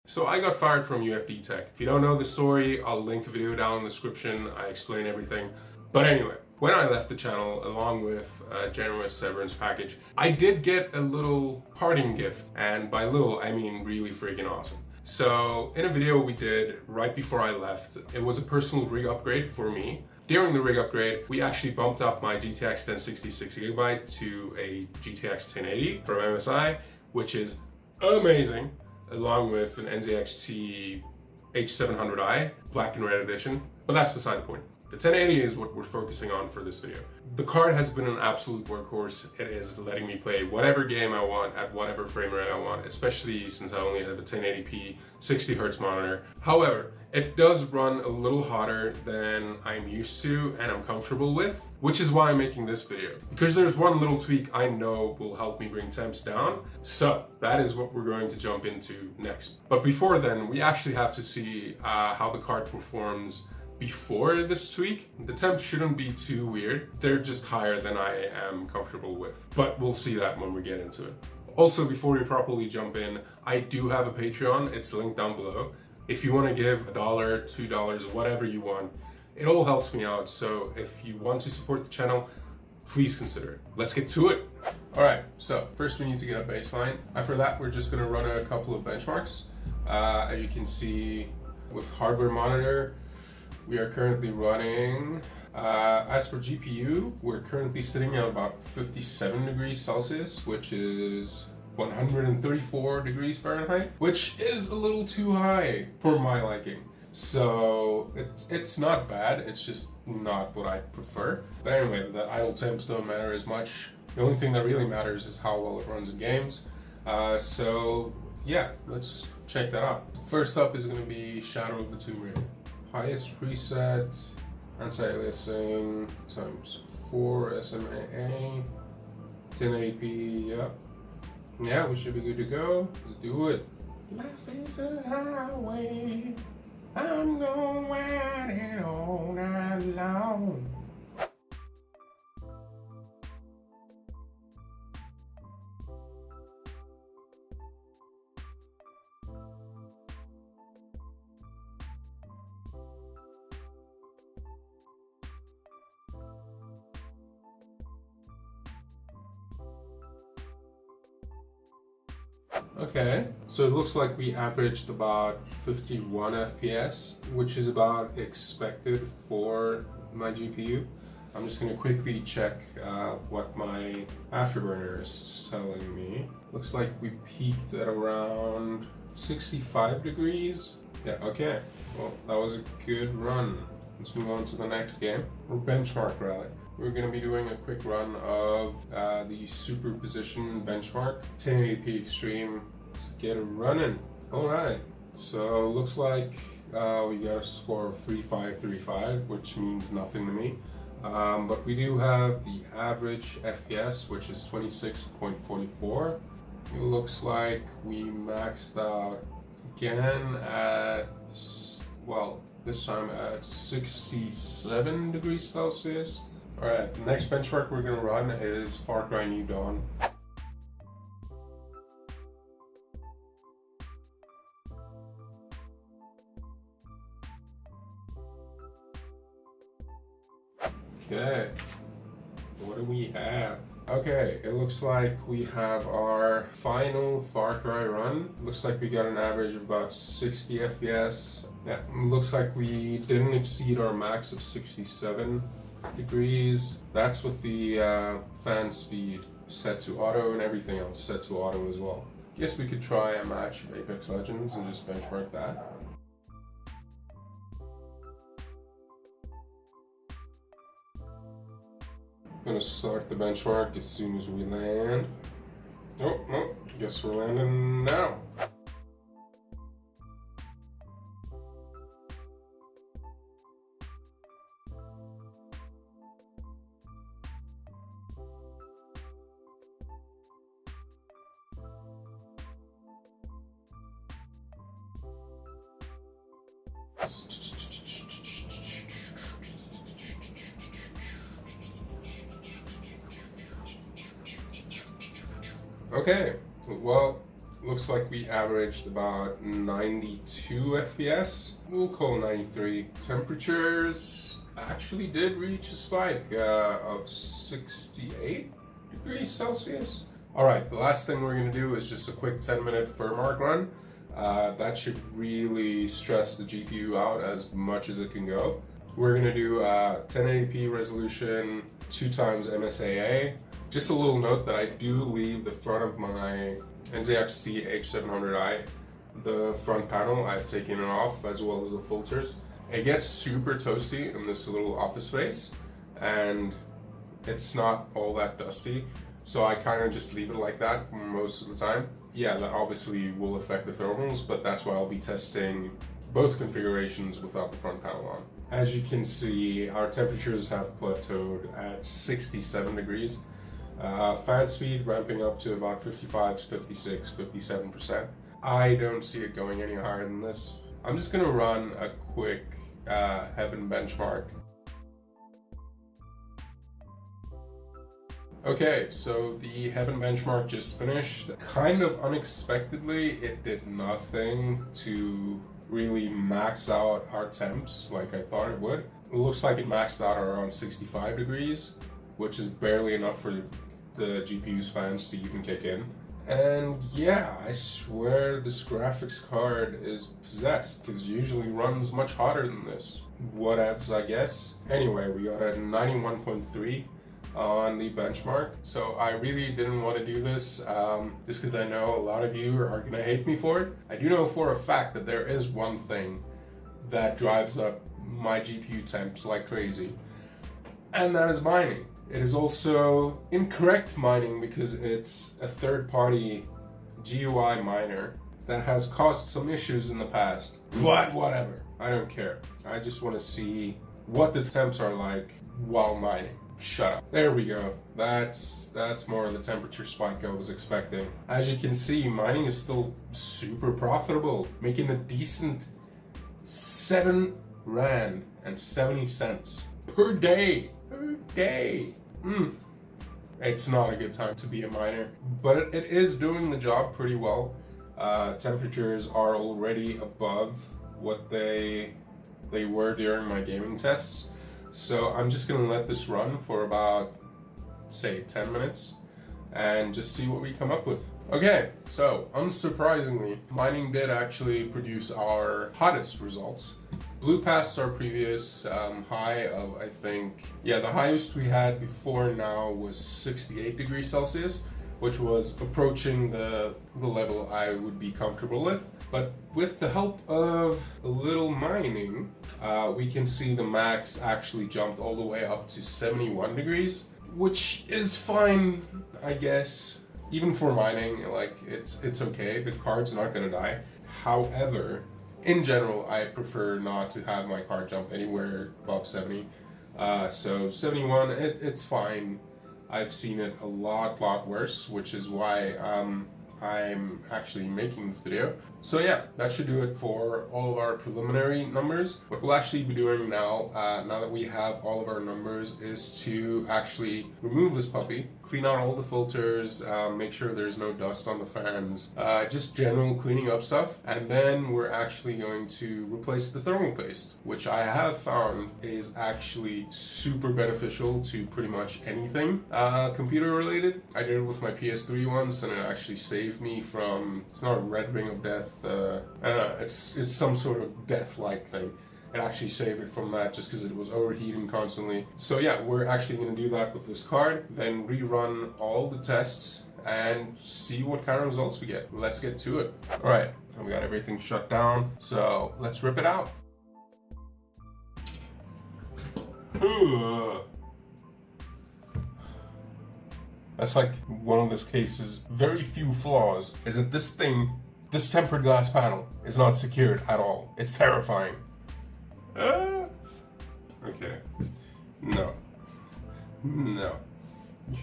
So I got fired from UFD Tech. If you don't know the story, I'll link a video down in the description. I explain everything. But anyway, when I left the channel along with a generous severance package, I did get a little parting gift. And by little, I mean really freaking awesome. So in a video we did right before I left, it was a personal rig upgrade for me. During the rig upgrade, we actually bumped up my GTX 1060 6GB to a GTX 1080 from MSI, which is amazing, along with an NZXT H700i, black and red edition, but that's beside the point. The 1080 is what we're focusing on for this video. The card has been an absolute workhorse. It is letting me play whatever game I want at whatever frame rate I want, especially since I only have a 1080p 60Hz monitor. However, it does run a little hotter than I'm used to and I'm comfortable with, which is why I'm making this video. Because there's one little tweak I know will help me bring temps down. So that is what we're going to jump into next. But before then, we actually have to see how the card performs before this tweak. The temps shouldn't be too weird. They're just higher than I am comfortable with. But we'll see that when we get into it. Also, before we properly jump in, I do have a Patreon. It's linked down below. If you want to give $1, $2, whatever you want, it all helps me out. So if you want to support the channel, please consider it. Let's get to it. All right, so first we need to get a baseline. For that, we're just gonna run a couple of benchmarks. As you can see with hardware monitor, we are currently running, as for GPU, we're currently sitting at about 57 degrees Celsius, which is 134 degrees Fahrenheit, which is a little too high for my liking. So it's not bad, it's just not what I prefer. But anyway, the idle temps don't matter as much. The only thing that really matters is how well it runs in games. So yeah, let's check that out. First up is going to be Shadow of the Tomb Raider. Highest preset, anti-aliasing times 4 SMAA, 1080p, yep. Yeah, we should be good to go. Let's do it. Life is a highway, I'm gonna ride it all night long. Okay, so it looks like we averaged about 51 FPS, which is about expected for my GPU. I'm just going to quickly check what my Afterburner is telling me. Looks like we peaked at around 65 degrees. Yeah, okay. Well, that was a good run. Let's move on to the next game. Or benchmark, rather. We're going to be doing a quick run of the superposition benchmark, 1080p extreme. Let's get it running. All right. So looks like we got a score of 3535, which means nothing to me. But we do have the average FPS, which is 26.44. It looks like we maxed out again at, well, this time at 67 degrees Celsius. Alright, the next benchmark we're going to run is Far Cry New Dawn. Okay, what do we have? Okay, it looks like we have our final Far Cry run. Looks like we got an average of about 60 FPS. Yeah, looks like we didn't exceed our max of 67 degrees. That's with the fan speed set to auto and everything else set to auto as well. Guess we could try a match of Apex Legends and just benchmark that. I'm gonna start the benchmark as soon as we land. Oh, no, guess we're landing now. Okay, well, looks like we averaged about 92 FPS. We'll call 93. Temperatures actually did reach a spike of 68 degrees Celsius. All right, the last thing we're gonna do is just a quick 10-minute firmware run. That should really stress the GPU out as much as it can go. We're gonna do 1080p resolution, 2x MSAA. Just a little note that I do leave the front of my NZXT H700i, the front panel, I've taken it off, as well as the filters. It gets super toasty in this little office space, and it's not all that dusty, so I kind of just leave it like that most of the time. Yeah, that obviously will affect the thermals, but that's why I'll be testing both configurations without the front panel on. As you can see, our temperatures have plateaued at 67 degrees. Fan speed ramping up to about 55, 56, 57%. I don't see it going any higher than this. I'm just gonna run a quick Heaven benchmark. Okay, so the Heaven benchmark just finished. Kind of unexpectedly, it did nothing to really max out our temps like I thought it would. It looks like it maxed out around 65 degrees, which is barely enough for the GPU's fans to even kick in. And yeah, I swear this graphics card is possessed, because it usually runs much hotter than this. Whatevs, I guess. Anyway, we got a 91.3 on the benchmark, so I really didn't want to do this just because I know a lot of you are gonna hate me for it. I do know for a fact that there is one thing that drives up my GPU temps like crazy, and that is mining. It is also incorrect mining because it's a third-party GUI miner that has caused some issues in the past. But whatever, I don't care. I just want to see what the temps are like while mining. Shut up. There we go. That's more of the temperature spike I was expecting. As you can see, mining is still super profitable, making a decent 7 Rand and 70 cents per day. Per day. It's not a good time to be a miner, but it is doing the job pretty well. Temperatures are already above what they were during my gaming tests. So I'm just gonna let this run for about, say, 10 minutes and just see what we come up with. Okay, so unsurprisingly, mining did actually produce our hottest results. Blew past our previous high of, I think, yeah, the highest we had before now was 68 degrees Celsius, which was approaching the level I would be comfortable with. But with the help of a little mining, we can see the max actually jumped all the way up to 71 degrees, which is fine, I guess. Even for mining, like, it's okay, the card's not gonna die. However, in general, I prefer not to have my card jump anywhere above 70. So 71, it's fine. I've seen it a lot worse, which is why I'm actually making this video. So yeah, that should do it for all of our preliminary numbers. What we'll actually be doing now, now that we have all of our numbers, is to actually remove this puppy, clean out all the filters, make sure there's no dust on the fans, just general cleaning up stuff. And then we're actually going to replace the thermal paste, which I have found is actually super beneficial to pretty much anything computer related. I did it with my PS3 once, and it actually saved me from, it's not a red ring of death, I don't know, it's some sort of death-like thing. It actually saved it from that just because it was overheating constantly. So yeah, we're actually going to do that with this card, then rerun all the tests and see what kind of results we get. Let's get to it. All right, we got everything shut down, so let's rip it out. That's like one of this case's very few flaws, is that this tempered glass panel is not secured at all. It's terrifying. Okay. No.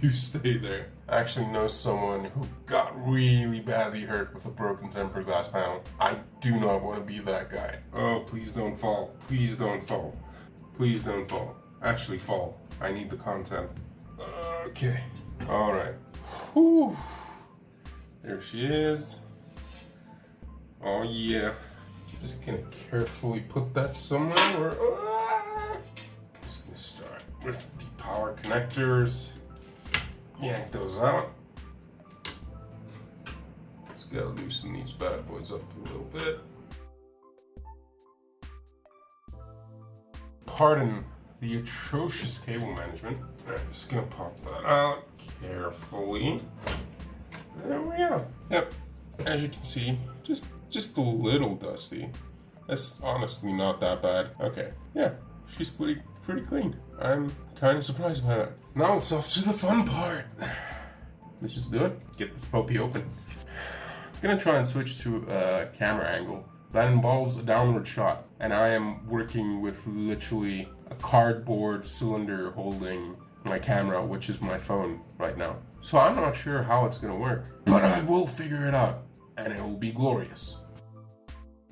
You stay there. I actually know someone who got really badly hurt with a broken tempered glass panel. I do not want to be that guy. Oh, please don't fall. Please don't fall. Please don't fall. Actually fall. I need the content. Okay. Alright. Whew. There she is. Oh yeah. Just gonna carefully put that somewhere where, just gonna start with the power connectors. Yank those out. Just gotta loosen these bad boys up a little bit. Pardon the atrocious cable management. I'm just gonna pop that out carefully. There we go. Yep, as you can see, just a little dusty. That's honestly not that bad. Okay, yeah, she's pretty clean. I'm kind of surprised by that. Now it's off to the fun part. Let's just do it. Get this puppy open. I'm gonna try and switch to a camera angle. That involves a downward shot, and I am working with literally a cardboard cylinder holding my camera, which is my phone right now. So I'm not sure how it's gonna work, but I will figure it out, and it will be glorious.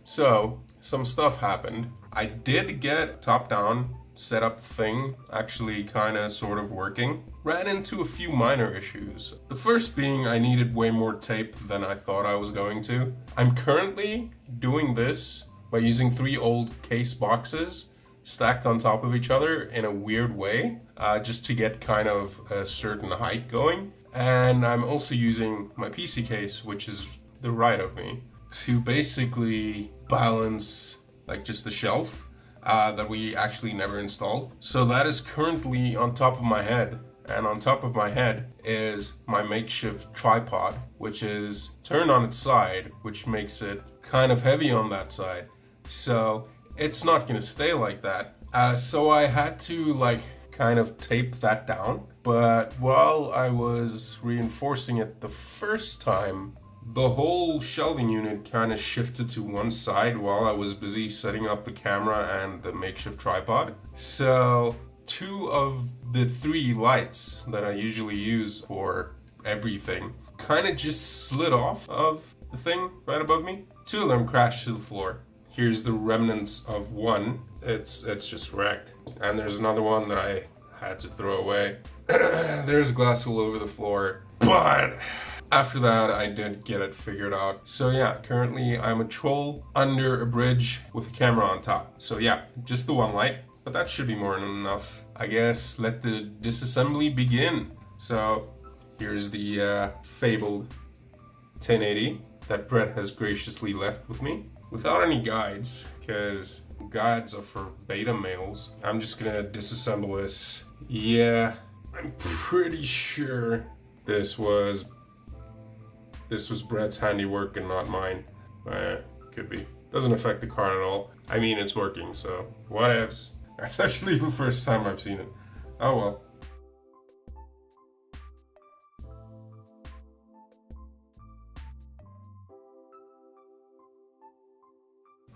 So, some stuff happened. I did get top-down setup thing actually kind of sort of working. Ran into a few minor issues. The first being I needed way more tape than I thought I was going to. I'm currently doing this by using 3 old case boxes stacked on top of each other in a weird way, just to get kind of a certain height going. And I'm also using my PC case, which is the right of me, to basically balance like just the shelf that we actually never installed. So that is currently on top of my head. And on top of my head is my makeshift tripod, which is turned on its side, which makes it kind of heavy on that side. So it's not gonna stay like that. So I had to like kind of tape that down. But while I was reinforcing it the first time, the whole shelving unit kind of shifted to one side while I was busy setting up the camera and the makeshift tripod. So 2 of the 3 lights that I usually use for everything kind of just slid off of the thing right above me. 2 of them crashed to the floor. Here's the remnants of one. It's just wrecked. And there's another one that I had to throw away. There's glass all over the floor. But after that, I did get it figured out. So yeah, currently I'm a troll under a bridge with a camera on top. So yeah, just the one light. But that should be more than enough. I guess let the disassembly begin. So here's the fabled 1080 that Brett has graciously left with me. Without any guides, because guides are for beta males. I'm just gonna disassemble this. Yeah, I'm pretty sure this was Brett's handiwork and not mine. Could be. Doesn't affect the card at all. I mean, it's working, so whatevs. That's actually the first time I've seen it. Oh well.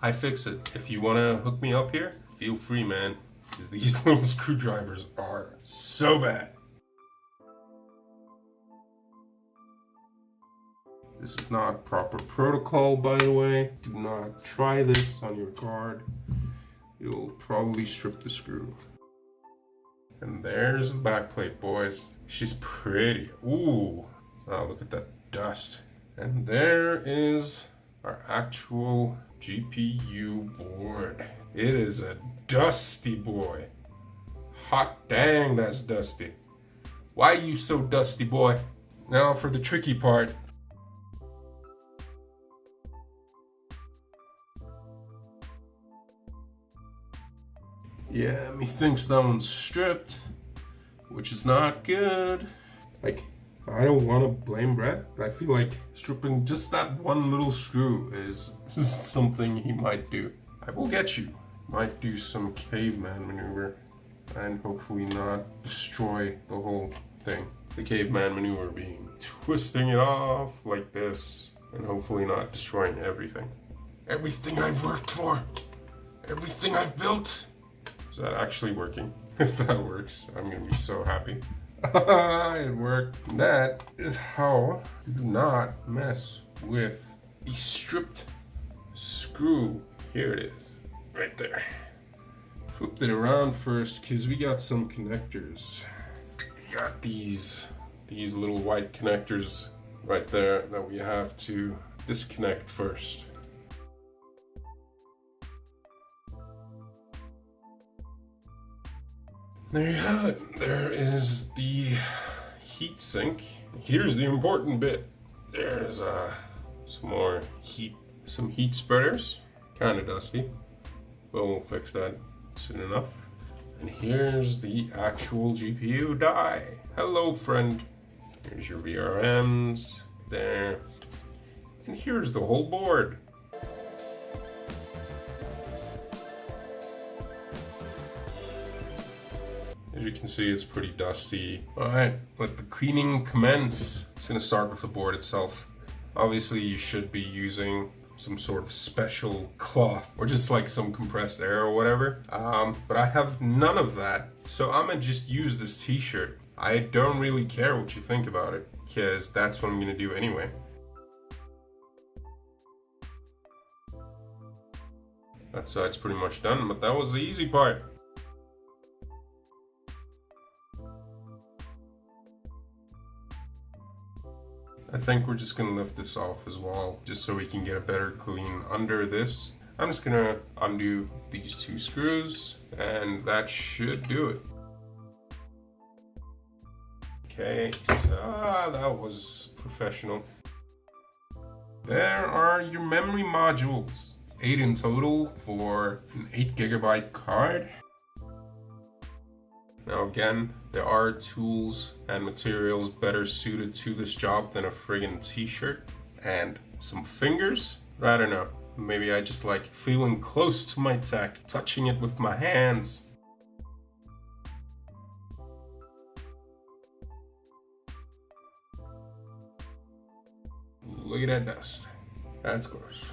I fix it. If you wanna hook me up here, feel free, man. Because these little screwdrivers are so bad. This is not proper protocol, by the way. Do not try this on your guard. You'll probably strip the screw. And there's the backplate, boys. She's pretty. Ooh. Oh, look at that dust. And there is our actual GPU board. It is a dusty boy. Hot dang, that's dusty. Why are you so dusty, boy? Now for the tricky part. Yeah, methinks that one's stripped, which is not good. Like, I don't want to blame Brett, but I feel like stripping just that one little screw is something he might do. I will get you. Might do some caveman maneuver and hopefully not destroy the whole thing. The caveman maneuver being twisting it off like this and hopefully not destroying everything. Everything I've worked for, everything I've built. Is that actually working? If that works, I'm gonna be so happy. It worked. And that is how you do not mess with the stripped screw. Here it is, right there. Flipped it around first because we got some connectors. We got these little white connectors right there that we have to disconnect first. There you have it. There is the heat sink. Here's the important bit. There's some more heat, some heat spreaders. Kind of dusty, but we'll fix that soon enough. And here's the actual GPU die. Hello, friend. Here's your VRMs there. And here's the whole board. As you can see, it's pretty dusty. All right, let the cleaning commence. It's gonna start with the board itself. Obviously, you should be using some sort of special cloth or just like some compressed air or whatever. But I have none of that. So I'm gonna just use this t-shirt. I don't really care what you think about it because that's what I'm gonna do anyway. That side's pretty much done, but that was the easy part. I think we're just gonna lift this off as well, just so we can get a better clean under this. I'm just gonna undo these two screws, and that should do it. Okay, so that was professional. There are your memory modules. 8 in total for an 8 GB card. Now again, there are tools and materials better suited to this job than a friggin' t-shirt. And some fingers? I don't know. Maybe I just like feeling close to my tech, touching it with my hands. Look at that dust. That's gross.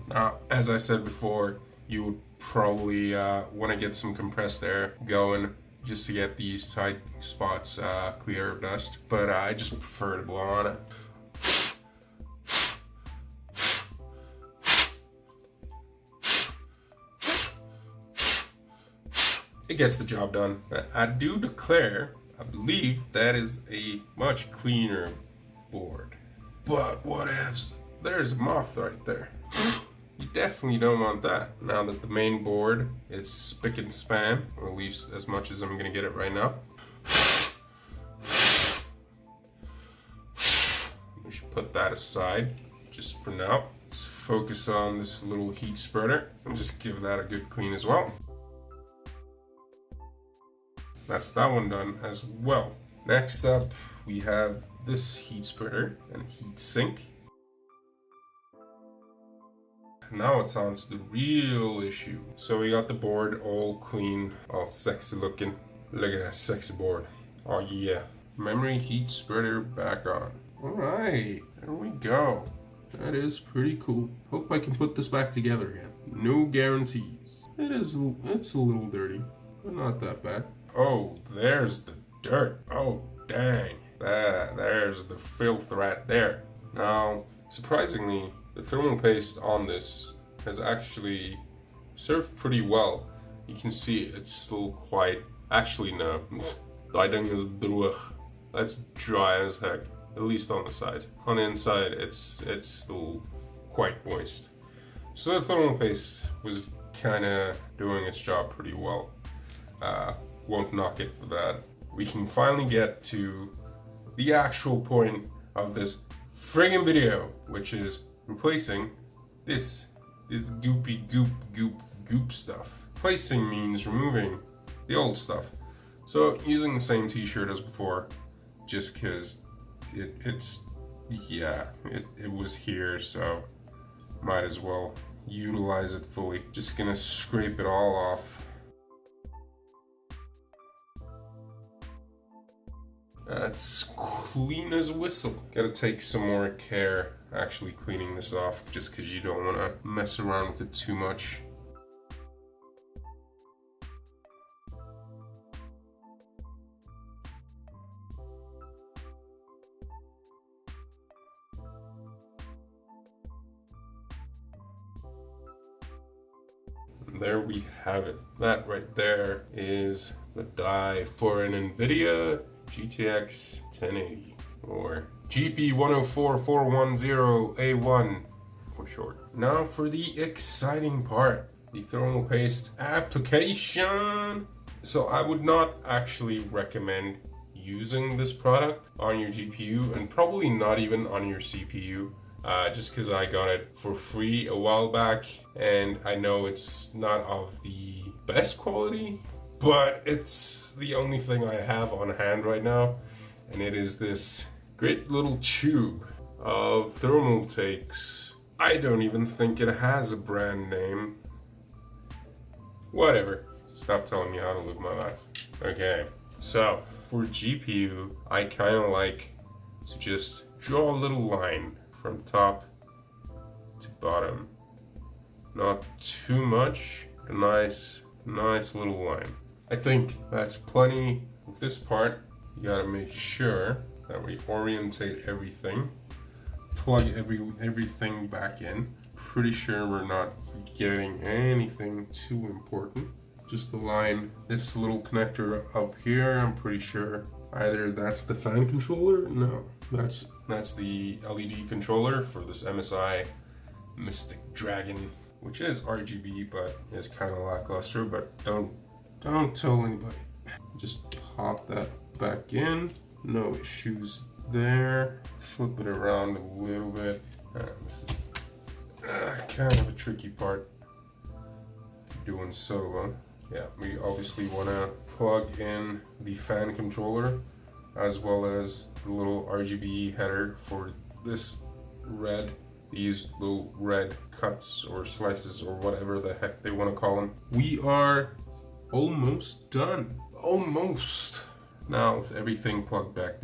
Now, as I said before, you would probably want to get some compressed air going just to get these tight spots clear of dust, but I just prefer to blow on it. It gets the job done. I do declare, I believe that is a much cleaner board. But what ifs? There's a moth right there. You definitely don't want that. Now that the main board is spick and span, or at least as much as I'm gonna get it right now. We should put that aside just for now. Let's focus on this little heat spreader and just give that a good clean as well. That's that one done as well. Next up, we have this heat spreader and heat sink. Now it's on to the real issue. So we got the board all clean, all sexy looking. Look at that sexy board. Oh yeah. Memory heat spreader back on. All right, there we go. That is pretty cool. Hope I can put this back together again. No guarantees. It's a little dirty, but not that bad. Oh, there's the dirt. Oh, dang. There's the filth right there. Now, surprisingly, the thermal paste on this has actually served pretty well. You can see it's still quite... Actually, no. Lighting is droog. That's dry as heck. At least on the side. On the inside, it's still quite moist. So the thermal paste was kind of doing its job pretty well. Won't knock it for that. We can finally get to the actual point of this friggin' video, which is replacing this goopy goop stuff. Replacing means removing the old stuff. So using the same t-shirt as before, just because it was here, so might as well utilize it fully. Just gonna scrape it all off. That's clean as a whistle. Gotta take some more care actually cleaning this off, just because you don't want to mess around with it too much. And there we have it. That right there is the die for an NVIDIA GTX 1080 or GP104410A1 for short. Now for the exciting part, the thermal paste application. So I would not actually recommend using this product on your GPU and probably not even on your CPU. Just because I got it for free a while back and I know it's not of the best quality, but it's the only thing I have on hand right now, and it is this great little tube of thermal takes. I don't even think it has a brand name. Whatever, stop telling me how to live my life. Okay, so for GPU, I kind of like to just draw a little line from top to bottom. Not too much, a nice little line. I think that's plenty. With this part, you gotta make sure that we orientate everything, plug everything back in. Pretty sure we're not forgetting anything too important. Just align this little connector up here. I'm pretty sure either that's the fan controller. No, that's the LED controller for this MSI Mystic Dragon, which is RGB, but it's kind of lackluster. But don't tell anybody. Just pop that back in. No issues there. Flip it around a little bit. This is kind of a tricky part doing solo. Yeah, we obviously want to plug in the fan controller as well as the little RGB header for this these little red cuts or slices or whatever the heck they want to call them. We are almost done. Almost. Now with everything plugged back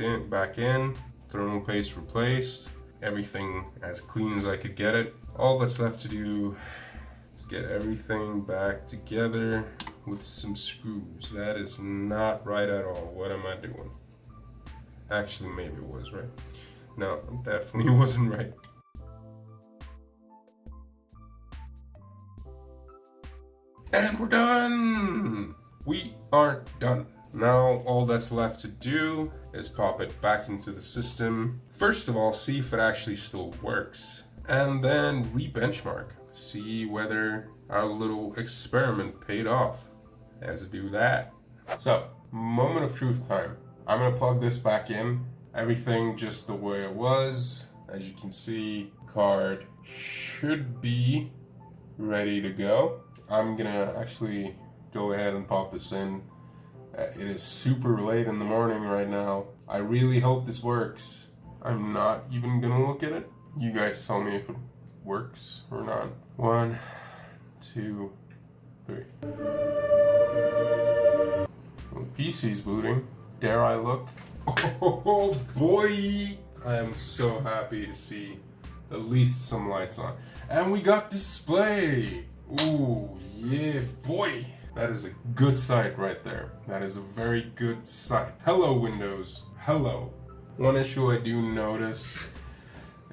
in, thermal paste replaced, everything as clean as I could get it. All that's left to do is get everything back together with some screws. That is not right at all. What am I doing? Actually, maybe it was right. No, it definitely wasn't right. And we're done! We are done. Now all that's left to do is pop it back into the system. First of all, see if it actually still works. And then re-benchmark. See whether our little experiment paid off. Let's do that. So, moment of truth time. I'm gonna plug this back in. Everything just the way it was. As you can see, card should be ready to go. I'm gonna actually go ahead and pop this in. It is super late in the morning right now. I really hope this works. I'm not even gonna look at it. You guys tell me if it works or not. 1, 2, 3. Well, the PC's booting. Dare I look? Oh boy! I am so happy to see at least some lights on. And we got display! Ooh, yeah, boy! That is a good sight right there. That is a very good sight. Hello, Windows. Hello. One issue I do notice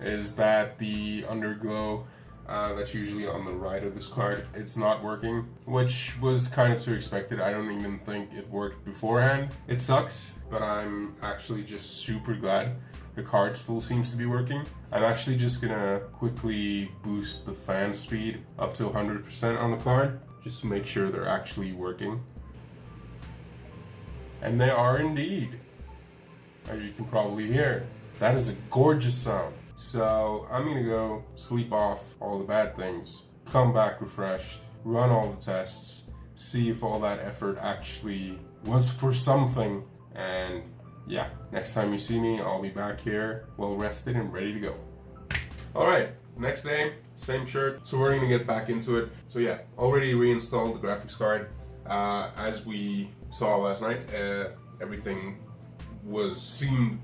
is that the underglow that's usually on the right of this card, it's not working, which was kind of to expected. I don't even think it worked beforehand. It sucks, but I'm actually just super glad the card still seems to be working. I'm actually just gonna quickly boost the fan speed up to 100% on the card, just to make sure they're actually working. And they are indeed, as you can probably hear. That is a gorgeous sound. So I'm gonna go sleep off all the bad things, come back refreshed, run all the tests, see if all that effort actually was for something, and yeah, next time you see me, I'll be back here, well rested and ready to go. Alright, next day, same shirt, so we're gonna get back into it. So yeah, already reinstalled the graphics card. As we saw last night, everything seemed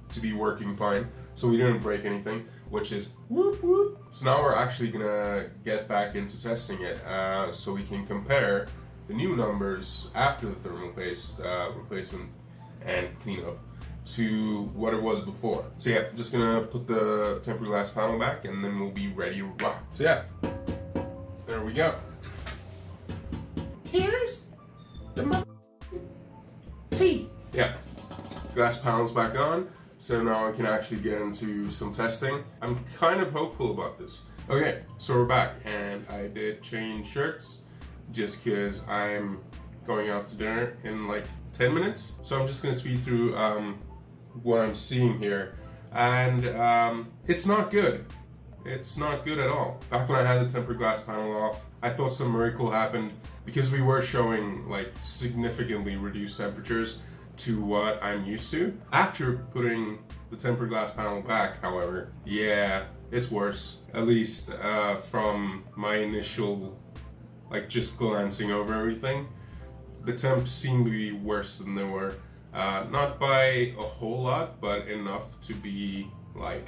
to be working fine, so we didn't break anything, which is whoop whoop. So now we're actually gonna get back into testing it, so we can compare the new numbers after the thermal paste replacement and cleanup to what it was before. So yeah, just gonna put the temporary glass panel back and then we'll be ready to rock. So yeah, there we go. Here's the tea. Yeah, glass panel's back on. So now I can actually get into some testing. I'm kind of hopeful about this. Okay, so we're back, and I did change shirts just because I'm going out to dinner in like 10 minutes. So I'm just gonna speed through what I'm seeing here. And it's not good. It's not good at all. Back when I had the tempered glass panel off, I thought some miracle happened because we were showing like significantly reduced temperatures to what I'm used to. After putting the tempered glass panel back, however, yeah, it's worse. At least from my initial, like just glancing over everything, the temps seem to be worse than they were. Not by a whole lot, but enough to be like,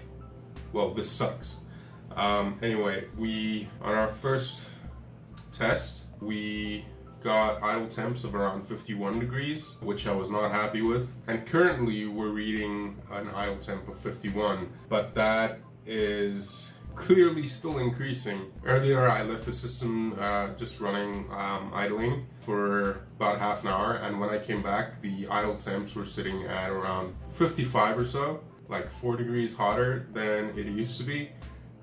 well, this sucks. Anyway, on our first test, we got idle temps of around 51 degrees, which I was not happy with. And currently we're reading an idle temp of 51, but that is clearly still increasing. Earlier I left the system just running idling for about half an hour, and when I came back the idle temps were sitting at around 55 or so, like 4 degrees hotter than it used to be.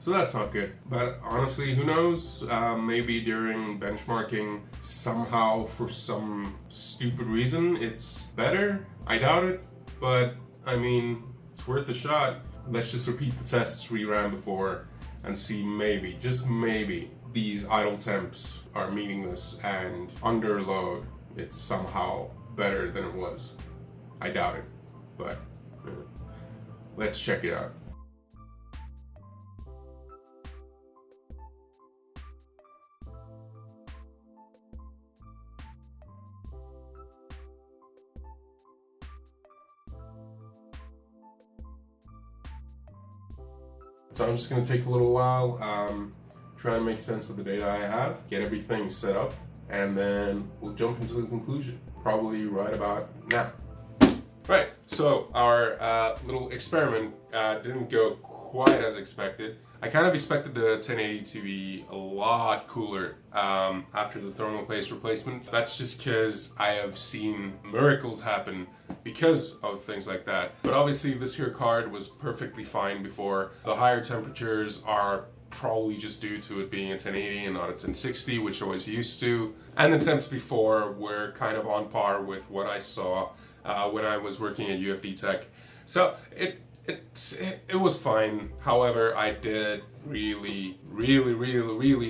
So that's not good. But honestly, who knows? Maybe during benchmarking, somehow for some stupid reason, it's better. I doubt it, but I mean, it's worth a shot. Let's just repeat the tests we ran before and see maybe, just maybe, these idle temps are meaningless and under load it's somehow better than it was. I doubt it, but let's check it out. So I'm just going to take a little while, try and make sense of the data I have, get everything set up, and then we'll jump into the conclusion, probably right about now. Right, so our little experiment didn't go quite as expected. I kind of expected the 1080 to be a lot cooler after the thermal paste replacement. That's just because I have seen miracles happen because of things like that. But obviously this here card was perfectly fine before. The higher temperatures are probably just due to it being a 1080 and not a 1060, which I was used to. And the temps before were kind of on par with what I saw when I was working at UFD Tech. So it was fine. However, I did really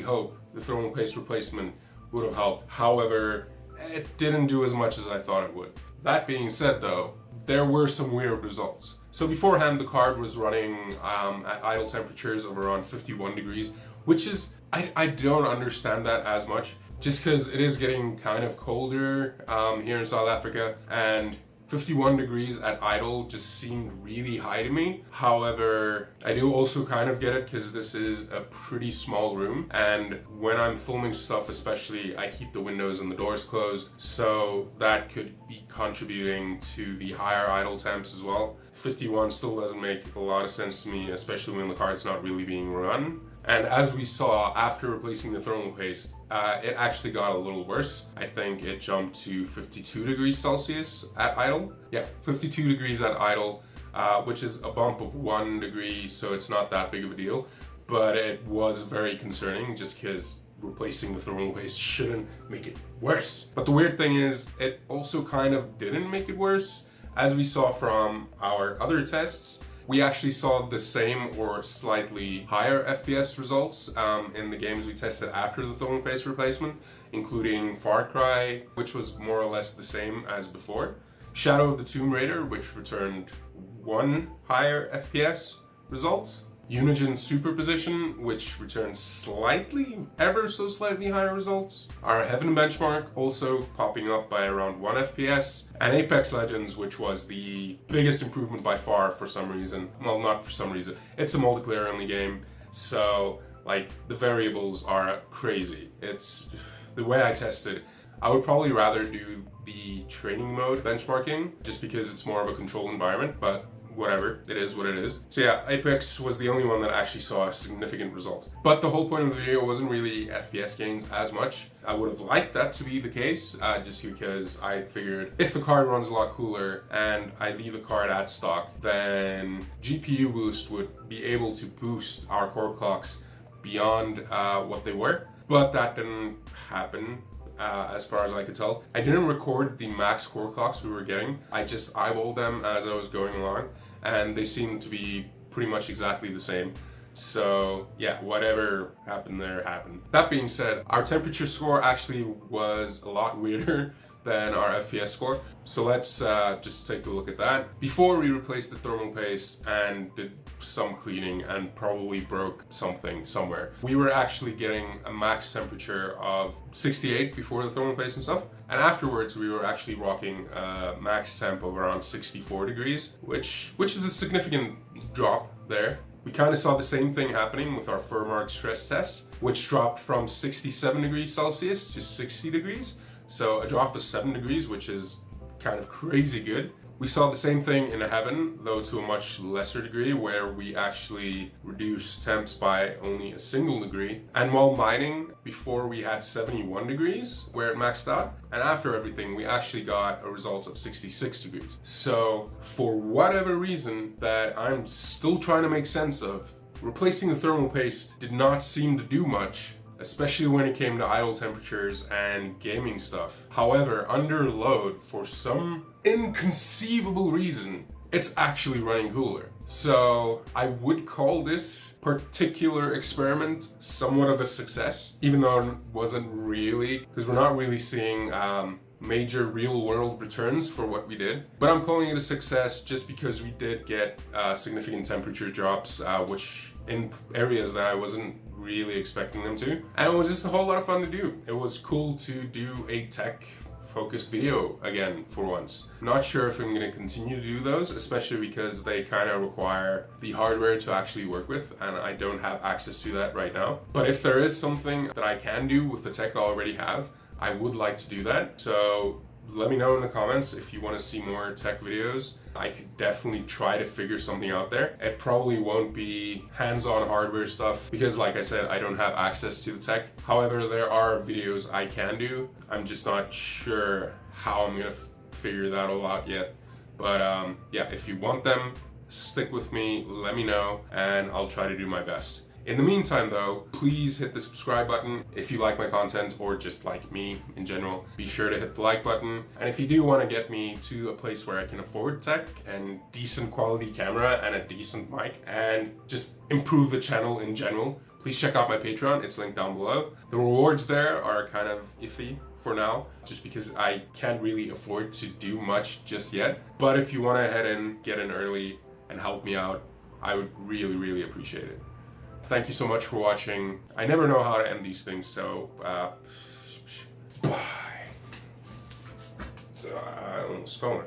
hope the thermal paste replacement would have helped. However, it didn't do as much as I thought it would. That being said though, there were some weird results. So beforehand the card was running at idle temperatures of around 51 degrees, which is, I don't understand that as much, just because it is getting kind of colder here in South Africa, and 51 degrees at idle just seemed really high to me. However, I do also kind of get it because this is a pretty small room, and when I'm filming stuff especially, I keep the windows and the doors closed, so that could be contributing to the higher idle temps as well. 51 still doesn't make a lot of sense to me, especially when the card's not really being run. And as we saw after replacing the thermal paste, it actually got a little worse. I think it jumped to 52 degrees Celsius at idle. Yeah, 52 degrees at idle, which is a bump of 1 degree, so it's not that big of a deal. But it was very concerning just because replacing the thermal paste shouldn't make it worse. But the weird thing is, it also kind of didn't make it worse. As we saw from our other tests, we actually saw the same or slightly higher FPS results in the games we tested after the thermal paste replacement, including Far Cry, which was more or less the same as before, Shadow of the Tomb Raider, which returned 1 higher FPS results, Unigine Superposition, which returned slightly, ever so slightly higher results, our Heaven benchmark also popping up by around 1 FPS, and Apex Legends, which was the biggest improvement by far for some reason. Well, not for some reason, it's a multiplayer only game, so like the variables are crazy. It's the way I tested. I would probably rather do the training mode benchmarking just because it's more of a controlled environment, but whatever, it is what it is. So yeah, Apex was the only one that actually saw a significant result. But the whole point of the video wasn't really FPS gains as much. I would have liked that to be the case, just because I figured if the card runs a lot cooler and I leave the card at stock, then GPU boost would be able to boost our core clocks beyond what they were. But that didn't happen. As far as I could tell. I didn't record the max core clocks we were getting. I just eyeballed them as I was going along, and they seemed to be pretty much exactly the same. So yeah, whatever happened there happened. That being said, our temperature score actually was a lot weirder than our FPS score. So let's just take a look at that. Before we replaced the thermal paste and did some cleaning and probably broke something somewhere, we were actually getting a max temperature of 68 before the thermal paste and stuff. And afterwards we were actually rocking a max temp of around 64 degrees, which is a significant drop there. We kind of saw the same thing happening with our Furmark stress test, which dropped from 67 degrees Celsius to 60 degrees. So a drop of 7 degrees, which is kind of crazy good. We saw the same thing in Heaven, though to a much lesser degree, where we actually reduced temps by only a single degree. And while mining, before we had 71 degrees, where it maxed out, and after everything, we actually got a result of 66 degrees. So for whatever reason that I'm still trying to make sense of, replacing the thermal paste did not seem to do much, especially when it came to idle temperatures and gaming stuff. However, under load, for some inconceivable reason, it's actually running cooler. So I would call this particular experiment somewhat of a success, even though it wasn't really, because we're not really seeing major real world returns for what we did. But I'm calling it a success just because we did get significant temperature drops, which in areas that I wasn't really expecting them to. And it was just a whole lot of fun to do. It was cool to do a tech focused video again for once. Not sure if I'm going to continue to do those, especially because they kind of require the hardware to actually work with, and I don't have access to that right now. But if there is something that I can do with the tech I already have, I would like to do that. So let me know in the comments if you want to see more tech videos. I could definitely try to figure something out there. It probably won't be hands-on hardware stuff because, like I said, I don't have access to the tech. However, there are videos I can do. I'm just not sure how I'm gonna figure that all out yet. But yeah, if you want them, stick with me, let me know, and I'll try to do my best. In the meantime though, please hit the subscribe button if you like my content or just like me in general. Be sure to hit the like button. And if you do want to get me to a place where I can afford tech and decent quality camera and a decent mic and just improve the channel in general, please check out my Patreon. It's linked down below. The rewards there are kind of iffy for now, just because I can't really afford to do much just yet. But if you want to head in, get in early and help me out, I would really, really appreciate it. Thank you so much for watching. I never know how to end these things, so bye. So I almost fell.